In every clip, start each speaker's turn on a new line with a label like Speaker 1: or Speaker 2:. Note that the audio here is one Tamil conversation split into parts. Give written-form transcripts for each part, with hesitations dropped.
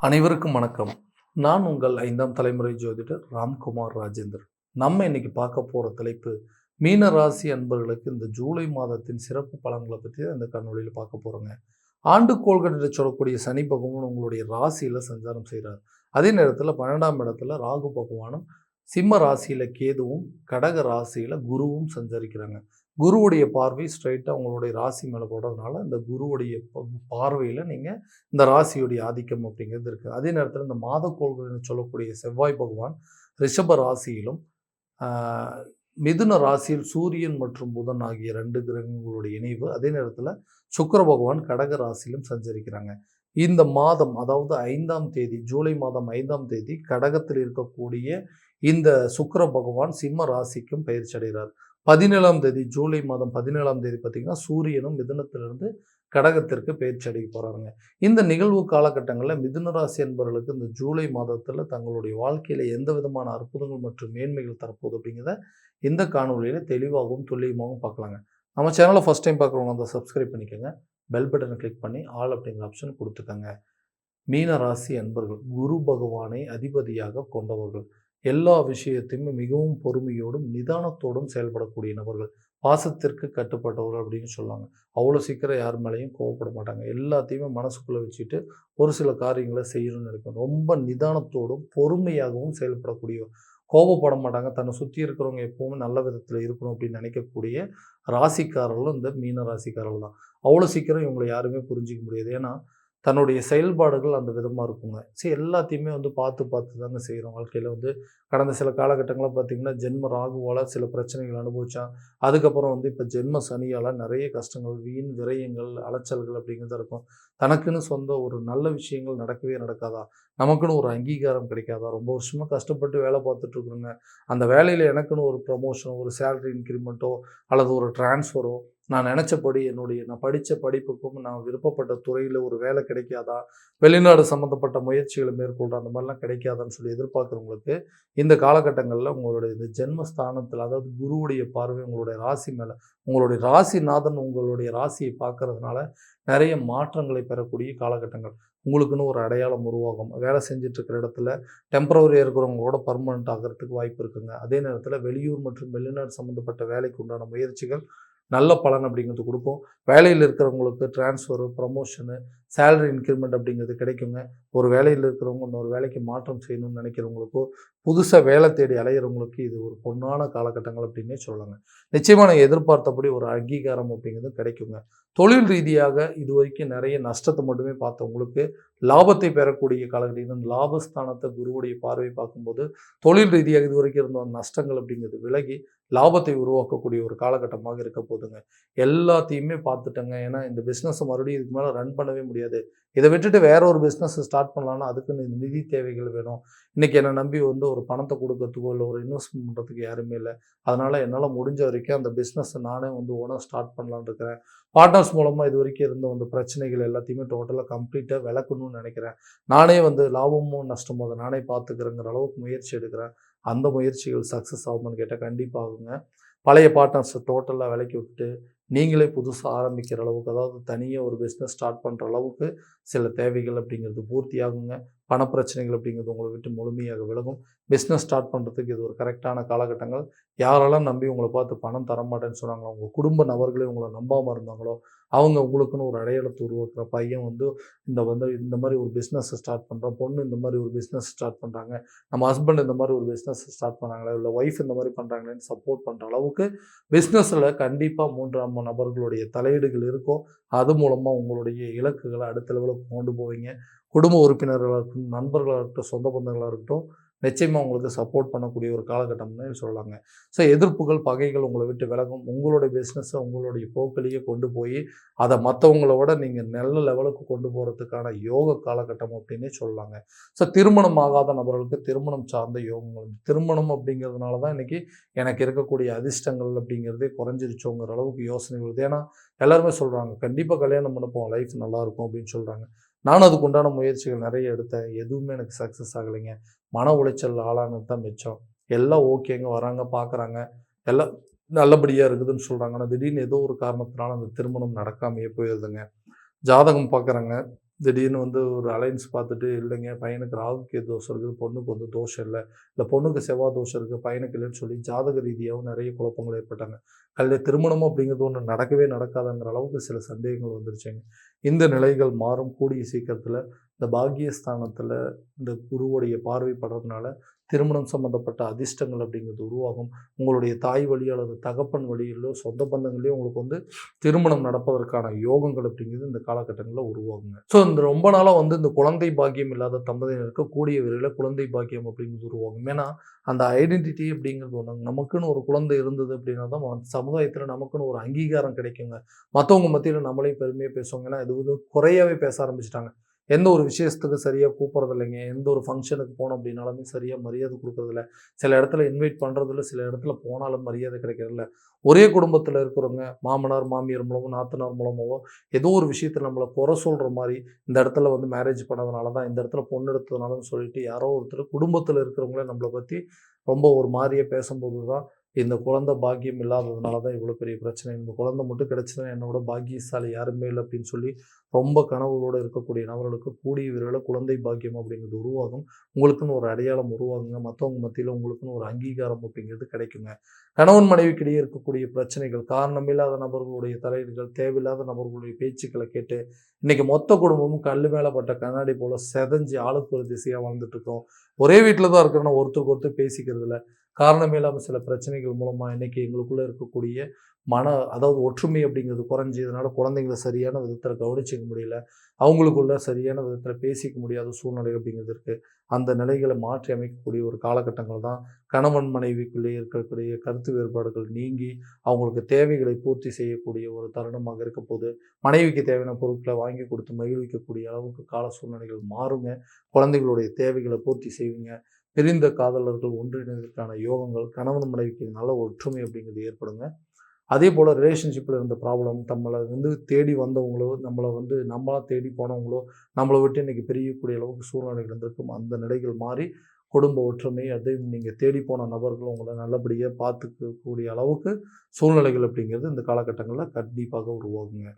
Speaker 1: அனைவருக்கும் வணக்கம். நான் உங்கள் 5ஆம் தலைமுறை ஜோதிடர் ராம்குமார் ராஜேந்தர். நம்ம இன்னைக்கு பார்க்க போற தலைப்பு, மீன ராசி அன்பர்களுக்கு இந்த ஜூலை மாதத்தின் சிறப்பு பலன்களை பத்தி தான் இந்த காணொளியில பார்க்க போறோங்க. ஆண்டுக்கோள்கள் என்று சொல்லக்கூடிய சனி பகவான் உங்களுடைய ராசியில சஞ்சாரம் செய்கிறார். அதே நேரத்தில் 12ஆம் இடத்துல ராகு பகவானும், சிம்ம ராசியில கேதுவும், கடக ராசியில குருவும் சஞ்சரிக்கிறாங்க. குருவுடைய பார்வை ஸ்ட்ரைட்டாக உங்களுடைய ராசி மேலே போடுறதுனால, இந்த குருவுடைய பார்வையில் நீங்கள் இந்த ராசியுடைய ஆதிக்கம் அப்படிங்கிறது இருக்குது. அதே நேரத்தில் இந்த மாதக்கோள்கள்னு சொல்லக்கூடிய செவ்வாய் பகவான் ரிஷப ராசியிலும், மிதுன ராசியில் சூரியன் மற்றும் புதன் ஆகிய 2 கிரகங்களுடைய இணைவு. அதே நேரத்தில் சுக்கிர பகவான் கடக ராசியிலும் சஞ்சரிக்கிறாங்க. இந்த மாதம், அதாவது 5ஆம் தேதி, ஜூலை மாதம் 5ஆம் தேதி கடகத்தில் இருக்கக்கூடிய இந்த சுக்கிர பகவான் சிம்ம ராசிக்கும் பயிற்சி அடைகிறார். 17ஆம் தேதி, ஜூலை மாதம் 17ஆம் தேதி பார்த்தீங்கன்னா சூரியனும் மிதுனத்திலிருந்து கடகத்திற்கு பயிற்சி அடைய போகிறாங்க. இந்த நிகழ்வு காலகட்டங்களில் மிதுன ராசி என்பவர்களுக்கு இந்த ஜூலை மாதத்தில் தங்களுடைய வாழ்க்கையில் எந்த விதமான அற்புதங்கள் மற்றும் மேன்மைகள் தரப்போகுது அப்படிங்கிறத இந்த காணொலியில் தெளிவாகவும் துல்லியமாகவும் பார்க்கலாங்க. நம்ம சேனலை ஃபஸ்ட் டைம் பார்க்குறவங்க அந்த சப்ஸ்கிரைப் பண்ணிக்கோங்க, பெல் பட்டனை கிளிக் பண்ணி ஆல் அப்படிங்கிற ஆப்ஷன் கொடுத்துக்கோங்க. மீன ராசி அன்பர்கள் குரு பகவானை அதிபதியாக கொண்டவர்கள், எல்லா விஷயத்தையுமே மிகவும் பொறுமையோடும் நிதானத்தோடும் செயல்படக்கூடிய நபர்கள், பாசத்திற்கு கட்டுப்பட்டவர்கள் அப்படின்னு சொல்லுவாங்க. அவ்வளோ சீக்கிரம் யார் மேலேயும் கோவப்பட மாட்டாங்க. எல்லாத்தையுமே மனசுக்குள்ளே வச்சுட்டு ஒரு சில காரியங்களை செய்யணும்னு நினைப்பாங்க. ரொம்ப நிதானத்தோடும் பொறுமையாகவும் செயல்படக்கூடிய, கோபப்பட மாட்டாங்க. தன்னை சுற்றி இருக்கிறவங்க எப்போவுமே நல்ல விதத்தில் இருக்கணும் அப்படின்னு நினைக்கக்கூடிய ராசிக்காரர்களும் இந்த மீன ராசிக்காரர்கள் தான். அவ்வளோ சீக்கிரம் இவங்களை யாருமே புரிஞ்சிக்க முடியாது. ஏன்னா தன்னுடைய செயல்பாடுகள் அந்த விதமாக இருக்குங்க. எல்லாத்தையுமே பார்த்து பார்த்து தாங்க செய்கிறோம். வாழ்க்கையில் கடந்த சில காலகட்டங்களில் பார்த்திங்கன்னா ஜென்ம ராகுவால் சில பிரச்சனைகள் அனுபவித்தான். அதுக்கப்புறம் இப்போ ஜென்ம சனியால் நிறைய கஷ்டங்கள், வீண் விரயங்கள், அலைச்சல்கள் அப்படிங்கிறது இருக்கும். தனக்குன்னு சொந்த ஒரு நல்ல விஷயங்கள் நடக்கவே நடக்காதா, நமக்குன்னு ஒரு அங்கீகாரம் கிடைக்காதா, ரொம்ப வருஷமாக கஷ்டப்பட்டு வேலை பார்த்துட்ருக்குறோங்க, அந்த வேலையில் எனக்குன்னு ஒரு ப்ரமோஷனோ, ஒரு சேலரி இன்க்ரிமெண்ட்டோ அல்லது ஒரு டிரான்ஸ்ஃபரோ, நான் நினச்சபடி நான் படித்த படிப்புக்கும் நான் விருப்பப்பட்ட துறையில் ஒரு வேலை கிடைக்காதா, வெளிநாடு சம்மந்தப்பட்ட முயற்சிகளை மேற்கொள்கிற அந்த மாதிரிலாம் கிடைக்காதான்னு சொல்லி எதிர்பார்க்குறவங்களுக்கு இந்த காலகட்டங்களில் உங்களுடைய இந்த ஜென்மஸ்தானத்தில், அதாவது குருவுடைய பார்வை உங்களுடைய ராசி மேலே, உங்களுடைய ராசிநாதன் உங்களுடைய ராசியை பார்க்கறதுனால நிறைய மாற்றங்களை பெறக்கூடிய காலகட்டங்கள். உங்களுக்குன்னு ஒரு அடையாளம் உருவாகும். வேலை செஞ்சிட்ருக்கிற இடத்துல டெம்பரவரியாக இருக்கிறவங்களோட பர்மனெண்ட் ஆகிறதுக்கு வாய்ப்பு இருக்குங்க. அதே நேரத்தில் வெளியூர் மற்றும் வெளிநாடு சம்மந்தப்பட்ட வேலைக்கு உண்டான முயற்சிகள் நல்ல பலன் அப்படிங்கிறது கொடுக்கும். வேலையில் இருக்கிறவங்களுக்கு டிரான்ஸ்ஃபரு, ப்ரமோஷனு, சேலரி இன்க்ரிமெண்ட் அப்படிங்கிறது கிடைக்குங்க. ஒரு வேலையில் இருக்கிறவங்க இன்னொரு வேலைக்கு மாற்றம் செய்யணும்னு நினைக்கிறவங்களுக்கோ, புதுசாக வேலை தேடி அலையிறவங்களுக்கு இது ஒரு பொன்னான காலகட்டங்கள் அப்படின்னே சொல்லலாங்க. நிச்சயமாக நான் எதிர்பார்த்தபடி ஒரு அங்கீகாரம் அப்படிங்கிறது கிடைக்குங்க. தொழில் ரீதியாக இது வரைக்கும் நிறைய நஷ்டத்தை மட்டுமே பார்த்தவங்களுக்கு லாபத்தை பெறக்கூடிய காலகட்டம். லாபஸ்தானத்தை குருவுடைய பார்வை பார்க்கும்போது தொழில் ரீதியாக இது வரைக்கும் இருந்த நஷ்டங்கள் அப்படிங்கிறது விலகி லாபத்தை உருவாக்கக்கூடிய ஒரு காலகட்டமாக இருக்க போதுங்க. எல்லாத்தையுமே பார்த்துட்டேங்க. ஏன்னா இந்த பிஸ்னஸை மறுபடியும் இதுக்கு மேலே ரன் பண்ணவே முடியாது. இதை விட்டுட்டு வேற ஒரு பிஸ்னஸ் ஸ்டார்ட் பண்ணலான்னா அதுக்குன்னு நிதி தேவைகள் வேணும். இன்றைக்கி என்னை நம்பி ஒரு பணத்தை கொடுக்கறதுக்கோ இல்லை ஒரு இன்வெஸ்ட்மெண்ட் பண்ணுறதுக்கு யாருமே இல்லை. அதனால் என்னால் முடிஞ்ச வரைக்கும் அந்த பிஸ்னஸை நானே ஓனாக ஸ்டார்ட் பண்ணலான்னு இருக்கிறேன். பார்ட்னர்ஸ் மூலமாக இது வரைக்கும் இருந்த பிரச்சனைகள் எல்லாத்தையுமே டோட்டலாக கம்ப்ளீட்டாக விளக்கணும்னு நினைக்கிறேன். நானே லாபமோ நஷ்டமோ அதை நானே பார்த்துக்கிறேங்கிற அளவுக்கு முயற்சி எடுக்கிறேன். அந்த முயற்சிகள் சக்ஸஸ் ஆகுமான்னு கேட்டால் கண்டிப்பாக ஆகுங்க. பழைய பார்ட்னர்ஸை டோட்டலாக விலக்கி விட்டு நீங்களே புதுசாக ஆரம்பிக்கிற அளவுக்கு, அதாவது தனியாக ஒரு பிஸ்னஸ் ஸ்டார்ட் பண்ணுற அளவுக்கு சில தேவைகள் அப்படிங்கிறது பூர்த்தி ஆகுங்க. பணப்பிரச்சனைகள் அப்படிங்கிறது உங்களை விட்டு முழுமையாக விலகும். பிஸ்னஸ் ஸ்டார்ட் பண்ணுறதுக்கு இது ஒரு கரெக்டான காலகட்டங்கள். யாரெல்லாம் நம்பி உங்களை பார்த்து பணம் தரமாட்டேன்னு சொன்னாங்களோ, உங்கள் குடும்ப நபர்களே உங்களை நம்பாமல் இருந்தாங்களோ, அவங்க உங்களுக்குன்னு ஒரு அடையாளத்தை உருவாக்குற பையன் இந்த மாதிரி ஒரு பிஸ்னஸை ஸ்டார்ட் பண்ணுறோம், பொண்ணு இந்த மாதிரி ஒரு பிஸ்னஸ் ஸ்டார்ட் பண்ணுறாங்க, நம்ம ஹஸ்பண்ட் இந்த மாதிரி ஒரு பிஸ்னஸ் ஸ்டார்ட் பண்ணாங்களா, இல்லை ஒய்ஃப் இந்த மாதிரி பண்ணுறாங்களேன்னு சப்போர்ட் பண்ணுற அளவுக்கு பிஸ்னஸில் கண்டிப்பாக 3ஆம் நபர்களுடைய தலையீடுகள் இருக்கும். அது மூலமாக உங்களுடைய இலக்குகளை அடுத்த லெவலுக்கு கொண்டு போவீங்க. குடும்ப உறுப்பினர்களாக இருக்கட்டும், நண்பர்களாக இருக்கட்டும், சொந்த பந்தங்களாக இருக்கட்டும், நிச்சயமாக உங்களுக்கு சப்போர்ட் பண்ணக்கூடிய ஒரு காலகட்டம்னு சொல்லலாங்க. எதிர்ப்புகள், பகைகள் உங்களை விட்டு விலகும். உங்களுடைய பிஸ்னஸை உங்களுடைய போக்கிலேயே கொண்டு போய் அதை மற்றவங்களோட நீங்கள் நல்ல லெவலுக்கு கொண்டு போகிறதுக்கான யோக காலகட்டம் அப்படின்னே சொல்லலாங்க. திருமணம் ஆகாத நபர்களுக்கு திருமணம் சார்ந்த யோகங்கள், திருமணம் அப்படிங்கிறதுனால தான் இன்றைக்கி எனக்கு இருக்கக்கூடிய அதிர்ஷ்டங்கள் அப்படிங்கிறதே குறைஞ்சிருச்சோங்கிற அளவுக்கு யோசனை வருது. ஏன்னா எல்லாருமே சொல்கிறாங்க கண்டிப்பாக கல்யாணம் பண்ணப்போம், லைஃப் நல்லாயிருக்கும் அப்படின்னு சொல்கிறாங்க. நானும் அதுக்கு உண்டான முயற்சிகள் நிறைய எடுத்தேன். எதுவுமே எனக்கு சக்ஸஸ் ஆகலைங்க. மன உளைச்சல் ஆளானது தான் மிச்சம். எல்லாம் ஓகேங்க, வராங்க, பார்க்குறாங்க, எல்லாம் நல்லபடியாக இருக்குதுன்னு சொல்கிறாங்க. ஆனால் திடீர்னு ஏதோ ஒரு காரணத்தினால அந்த திருமணம் நடக்காமையே போயிடுதுங்க. ஜாதகம் பார்க்குறாங்க, திடீர்னு வந்து ஒரு அலைன்ஸ் பார்த்துட்டு, இல்லைங்க பையனுக்கு ராகு கேது தோஷம் இருக்குது, பொண்ணுக்கு வந்து தோஷம் இல்ல. இல்ல பொண்ணுக்கு செவ்வாய் தோஷம் இருக்கு, பையனுக்கு இல்லன்னு சொல்லி ஜாதக ரீதியாவும் நெறைய குழப்பங்கள் ஏற்பட்டாங்க. திருமணம் அப்படிங்கிறது ஒண்ணு நடக்கவே நடக்காதுங்கிற அளவுக்கு சில சந்தேகங்கள் வந்துருச்சுங்க. இந்த நிலைகள் மாறும். கூடிய சீக்கிரத்தில இந்த பாக்கியஸ்தானத்தில இந்த குருவுடைய பார்வை படுறதுனால, திருமணம் சம்மந்தப்பட்ட அதிர்ஷ்டங்கள் அப்படிங்கிறது உருவாகும். உங்களுடைய தாய் வழி அல்லது தகப்பன் வழியிலோ, சொந்த பந்தங்கள்லயோ உங்களுக்கு வந்து திருமணம் நடப்பதற்கான யோகங்கள் அப்படிங்கிறது இந்த காலகட்டங்கள்ல உருவாகுங்க. ஸோ இந்த ரொம்ப நாளா வந்து இந்த குழந்தை பாக்கியம் இல்லாத தம்பதியினருக்கு கூடிய விரைவில குழந்தை பாக்கியம் அப்படிங்கிறது உருவாகும். ஏன்னா, அந்த ஐடென்டிட்டி அப்படிங்கிறது ஒண்ணு. நமக்குன்னு ஒரு குழந்தை இருந்தது அப்படின்னா தான் சமுதாயத்தில நமக்குன்னு ஒரு அங்கீகாரம் கிடைக்குங்க. மத்தவங்க மத்தியில நம்மளையும் பெருமையா பேசுவாங்க. ஏன்னா, இது வந்து குறையாவே பேச ஆரம்பிச்சுட்டாங்க. எந்த ஒரு விஷயத்துக்கு சரியா கூப்பிடுறது இல்லைங்க. எந்த ஒரு ஃபங்ஷனுக்கு போனோம் அப்படின்னாலுமே சரியா மரியாதை குடுக்குறதில்ல. சில இடத்துல இன்வைட் பண்றதில்ல. சில இடத்துல போனாலும் மரியாதை கிடைக்கிறதில்ல. ஒரே குடும்பத்தில இருக்கிறவங்க மாமனார், மாமியார் மூலமோ, நாத்தனார் மூலமாவோ ஏதோ ஒரு விஷயத்துல நம்மள குறை சொல்ற மாரி, இந்த இடத்துல வந்து மேரேஜ் பண்ணதுனால தான், இந்த இடத்துல பொண்ணு எடுத்ததுனாலன்னு சொல்லிட்டு யாரோ ஒருத்தர் குடும்பத்தில இருக்கிறவங்களே நம்மள பத்தி ரொம்ப ஒரு மாரியா பேசும்போது தான், இந்த குழந்தை பாக்கியம் இல்லாததுனால தான் இவ்வளோ பெரிய பிரச்சனை. இந்த குழந்தை மட்டும் கிடைச்சதுனா என்னை விட பாக்கியசாலி யாருமே இல்ல அப்படின்னு சொல்லி ரொம்ப கனவுகளோட இருக்கக்கூடிய நபர்களுக்கு கூடிய விரைவில குழந்தை பாக்கியம் அப்படிங்கிறது உருவாகும். உங்களுக்குன்னு ஒரு அடையாளம் உருவாகுங்க. மத்தவங்க மத்தியில உங்களுக்குன்னு ஒரு அங்கீகாரம் அப்படிங்கிறது கிடைக்குங்க. கணவன் மனைவிக்கிடையே இருக்கக்கூடிய பிரச்சனைகள், காரணமில்லாத நபர்களுடைய தலையீடுகள், தேவையில்லாத நபர்களுடைய பேச்சுக்கள கேட்டு, இன்னைக்கு மொத்த குடும்பமும் கல்லு மேல பட்ட கண்ணாடி போல செதஞ்சு ஆளுக்கு ஒரு திசையா வாழ்ந்துட்டு இருக்கோம். ஒரே வீட்ல தான் இருக்கிறோம். ஒருத்தருக்கு ஒருத்தர் பேசிக்கிறது இல்ல. காரணமே இல்லாம சில பிரச்சனைகள் மூலமா இன்னைக்கு எங்களுக்குள்ள இருக்கக்கூடிய அதாவது ஒற்றுமை அப்படிங்கிறது குறைஞ்சு, இதனால குழந்தைங்கள சரியான விதத்துல கவனிச்சுக்க முடியல. அவங்களுக்குள்ள சரியான விதத்துல பேசிக்க முடியாத சூழ்நிலை அப்படிங்கிறது இருக்கு. அந்த நிலைகளை மாற்றி அமைக்கக்கூடிய ஒரு காலகட்டங்கள் தான் கணவன் மனைவிக்குள்ளே இருக்கக்கூடிய கருத்து வேறுபாடுகள் நீங்கி, அவங்களுக்கு தேவைகளை பூர்த்தி செய்யக்கூடிய ஒரு தருணமாக இருக்கப்போது, மனைவிக்கு தேவையான பொருட்கள வாங்கி கொடுத்து மகிழ்விக்கக்கூடிய அளவுக்கு கால சூழ்நிலைகள் மாறுங்க. குழந்தைகளுடைய தேவைகள பூர்த்தி செய்வீங்க. பிரிந்த காதலர்கள் ஒன்றிணைவதற்கான யோகங்கள், கணவன் மனைவிக்கு நல்ல ஒற்றுமை அப்படிங்கிறது ஏற்படுங்க. அதேபோல ரிலேஷன்ஷிப்ல இருந்த ப்ராப்ளம், நம்மள வந்து தேடி வந்தவங்களோ, நம்மள வந்து நம்மளா தேடி போனவங்களோ, நம்மள விட்டு இன்னைக்கு பிரியக்கூடிய அளவுக்கு சூழ்நிலைகள் இருந்திருக்கும். அந்த நிலைகள் மாறி, குடும்ப ஒற்றுமை, அதையும் நீங்க தேடி போன நபர்கள் உங்கள நல்லபடியா பார்த்துக்கக்கூடிய அளவுக்கு சூழ்நிலைகள் அப்படிங்கிறது இந்த காலகட்டங்கள்ல கண்டிப்பாக உருவாகுங்க.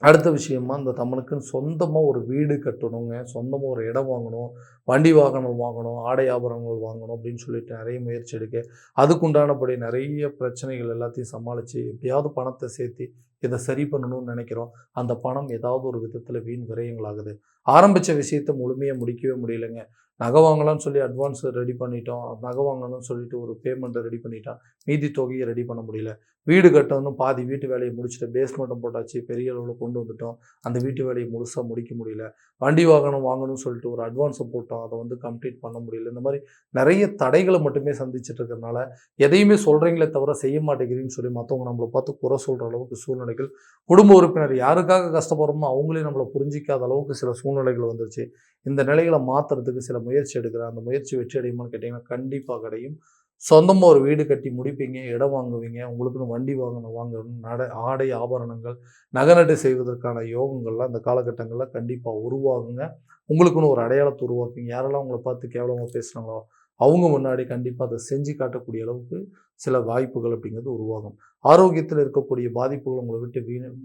Speaker 1: அடுத்த விஷயமா, இந்த தமனுக்குன்னு சொந்தமா ஒரு வீடு கட்டணுங்க. சொந்தமா ஒரு இடம் வாங்கணும். வண்டி வாகனம் வாங்கணும். ஆடை ஆபரணங்கள் வாங்கணும் அப்படின்னு சொல்லிட்டு நெறைய முயற்சி எடுக்க, அதுக்குண்டானபடி நெறைய பிரச்சனைகள் எல்லாத்தையும் சமாளிச்சு, எப்படியாவது பணத்த சேர்த்தி, இத சரி பண்ணணும்னு நெனைக்கிறோம். அந்த பணம் ஏதாவது ஒரு விதத்தில வீண் விரயங்களாகுது. ஆரம்பிச்ச விஷயத்த முழுமையா முடிக்கவே முடியலங்க. நகை வாங்கலாம்னு சொல்லி அட்வான்ஸ் ரெடி பண்ணிட்டோம். நகை வாங்கணும்னு சொல்லிட்டு ஒரு பேமெண்ட்ட ரெடி பண்ணிட்டோம். மீதி தொகைய ரெடி பண்ண முடியல. வீடு கட்டணும்னு பாதி வீட்டு வேலைய முடிச்சுட்டு பேஸ்மெண்ட்டும் போட்டாச்சு. பெரிய அளவுல கொண்டு வந்துட்டோம். அந்த வீட்டு வேலைய முழுசா முடிக்க முடியல. வண்டி வாகனம் வாங்கணும்னு சொல்லிட்டு ஒரு அட்வான்ஸ போட்டோம். அத வந்து கம்ப்ளீட் பண்ண முடியல. இந்த மாரி நெறைய தடைகள மட்டுமே சந்திச்சுட்டு இருக்கிறனால, எதையுமே சொல்றீங்களே தவிர செய்ய மாட்டேங்கிறீங்கன்னு சொல்லி மத்தவங்க நம்மள பார்த்து குறை சொல்ற அளவுக்கு சூழ்நிலைகள், குடும்ப உறுப்பினர் யாருக்காக கஷ்டப்படுறோமோ அவங்களே நம்மள புரிஞ்சிக்காத அளவுக்கு சில சூழ்நிலைகள் வந்துருச்சு. இந்த நிலைகள மாத்துறதுக்கு சில முயற்சி எடுக்கிறேன். அந்த முயற்சி வெற்றி அடையுமான்னு கேட்டீங்கன்னா, கண்டிப்பா அடையும். சொந்தமா ஒரு வீடு கட்டி முடிப்பீங்க, இடம் வாங்குவீங்க, உங்களுக்குன்னு வண்டி வாங்கணும், ஆடை, ஆபரணங்கள், நகை நட்டு செய்வதற்கான யோகங்கள்லாம் இந்த காலகட்டங்கள்ல கண்டிப்பா உருவாகுங்க. உங்களுக்குன்னு ஒரு அடையாளத்த உருவாக்குவீங்க. யாரெல்லாம் உங்கள பார்த்து கேவலமா பேசுனாங்களோ, அவங்க முன்னாடி கண்டிப்பா அத செஞ்சு காட்டக்கூடிய அளவுக்கு சில வாய்ப்புகள் அப்படிங்கிறது உருவாகும். ஆரோக்கியத்தில இருக்கக்கூடிய பாதிப்புகள் உங்கள விட்டு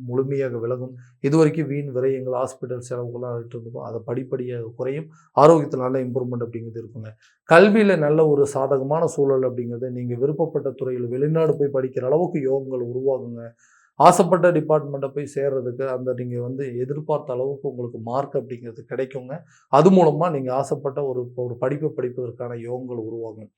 Speaker 1: முழுமையாக விலகும். இதுவரைக்கும் வீண் விரயங்கள், ஹாஸ்பிட்டல் செலவுகள்லாம் ஆயிட்டு இருந்தோம். அது படிப்படியாக குறையும். ஆரோக்கியத்தில நல்ல இம்ப்ரூவ்மெண்ட் அப்படிங்கிறது இருக்குங்க. கல்வியில நல்ல ஒரு சாதகமான சூழல் அப்படிங்கிறது, நீங்க விருப்பப்பட்ட துறையில வெளிநாடு போய் படிக்கிற அளவுக்கு யோகங்கள் உருவாகுங்க. ஆசைப்பட்ட டிபார்ட்மெண்ட்ட போய் சேர்றதுக்கு, அந்த நீங்க வந்து எதிர்பார்த்த அளவுக்கு உங்களுக்கு மார்க் அப்படிங்கிறது கிடைக்குங்க. அது மூலமா நீங்க ஆசைப்பட்ட ஒரு ஒரு படிப்ப படிப்பதற்கான யோகங்கள் உருவாகும்.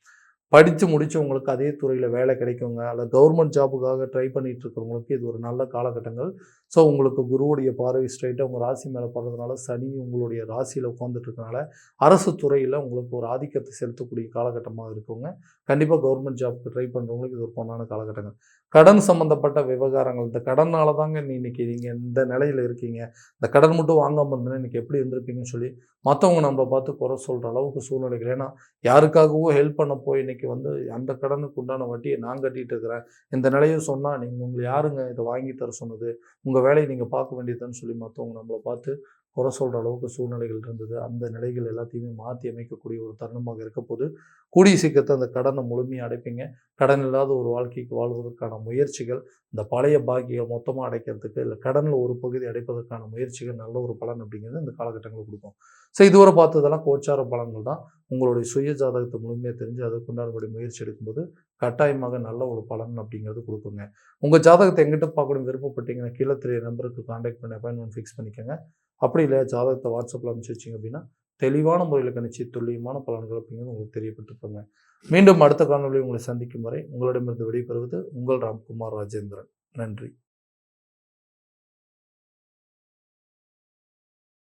Speaker 1: படிச்சு முடிச்சவங்களுக்கு அதே துறையில வேலை கிடைக்குங்க. அல்ல கவர்மெண்ட் ஜாபுக்காக ட்ரை பண்ணிட்டு இருக்கிறவங்களுக்கு இது ஒரு நல்ல காலகட்டங்கள். ஸோ உங்களுக்கு குருவுடைய பார்வை ஸ்ட்ரெயிட்டா உங்க ராசி மேல படுறதுனால, சனி உங்களுடைய ராசியில உட்கார்ந்துட்டு இருக்கனால, அரசு துறையில உங்களுக்கு ஒரு ஆதிக்கத்தை செலுத்தக்கூடிய காலகட்டமா இருக்குங்க. கண்டிப்பா கவர்மெண்ட் ஜாப்க்கு ட்ரை பண்றவங்களுக்கு இது ஒரு பொன்னான காலகட்டங்கள். கடன் சம்பந்தப்பட்ட விவகாரங்கள், இந்த கடனால தாங்க இன்னைக்கு நீங்க இந்த நிலையில இருக்கீங்க. இந்த கடன் மட்டும் வாங்காம இருந்தீங்கன்னா இன்னைக்கு எப்படி இருந்திருப்பீங்கன்னு சொல்லி, மத்தவங்க நம்மள பார்த்து குறை சொல்ற அளவுக்கு சூழ்நிலைகள். ஏன்னா யாருக்காகவோ ஹெல்ப் பண்ண போய் இன்னைக்கு வந்து அந்த கடனுக்கு உண்டான வட்டிய நான் கட்டிட்டு இருக்கிறேன். இந்த நிலைய சொன்னா, நீங்க உங்கள யாருங்க இத வாங்கி தர சொன்னது? உங்க வேலைய நீங்க பார்க்க வேண்டியது தான்னு சொல்லி மத்தவங்க நம்மள பார்த்து குறை சொல்கிற அளவுக்கு சூழ்நிலைகள் இருந்தது. அந்த நிலைகள் எல்லாத்தையுமே மாற்றி அமைக்கக்கூடிய ஒரு தருணமாக இருக்கப்போது, கூடிய சீக்கிரத்தில அந்த கடனை முழுமையா அடைப்பீங்க. கடன் இல்லாத ஒரு வாழ்க்கைக்கு வாழ்வதற்கான முயற்சிகள், இந்த பழைய பாக்கிய மொத்தமா அடைக்கிறதுக்கு, இல்ல கடன்ல ஒரு பகுதி அடைப்பதற்கான முயற்சிகள் நல்ல ஒரு பலன் அப்படிங்கிறது இந்த காலகட்டங்கள்ல குடுக்கும். ஸோ இதுவரை பார்த்ததெல்லாம் கோச்சார பலன்கள் தான். உங்களுடைய சுய ஜாதகத்த முழுமையா தெரிஞ்சு அதற்குண்டானபடி முயற்சி எடுக்கும்போது, கட்டாயமாக நல்ல ஒரு பலன் அப்படிங்கிறது குடுக்குங்க. உங்க ஜாதகத்த என்கிட்ட பார்க்கணும்னு விருப்பப்பட்டீங்கன்னா, கீழ தெரிய நம்பருக்கு கான்டாக்ட் பண்ணி அப்பாயின்ட்மென்ட் ஃபிக்ஸ் பண்ணிக்கங்க. அப்படி இல்லையா ஜாதகத்த WhatsAppல அனுப்பிச்சு வச்சீங்க அப்படின்னா, தெளிவான முறையில கணிச்சு துல்லியமான பலன்கள் அப்படிங்கிறது உங்களுக்கு தெரியப்பட்டுருக்குங்க. மீண்டும் அடுத்த காணொளியில் உங்களை சந்திக்கும் வரை உங்களிடமிருந்து விடைபெறுவது உங்கள் ராம்குமார் ராஜேந்திரன். நன்றி.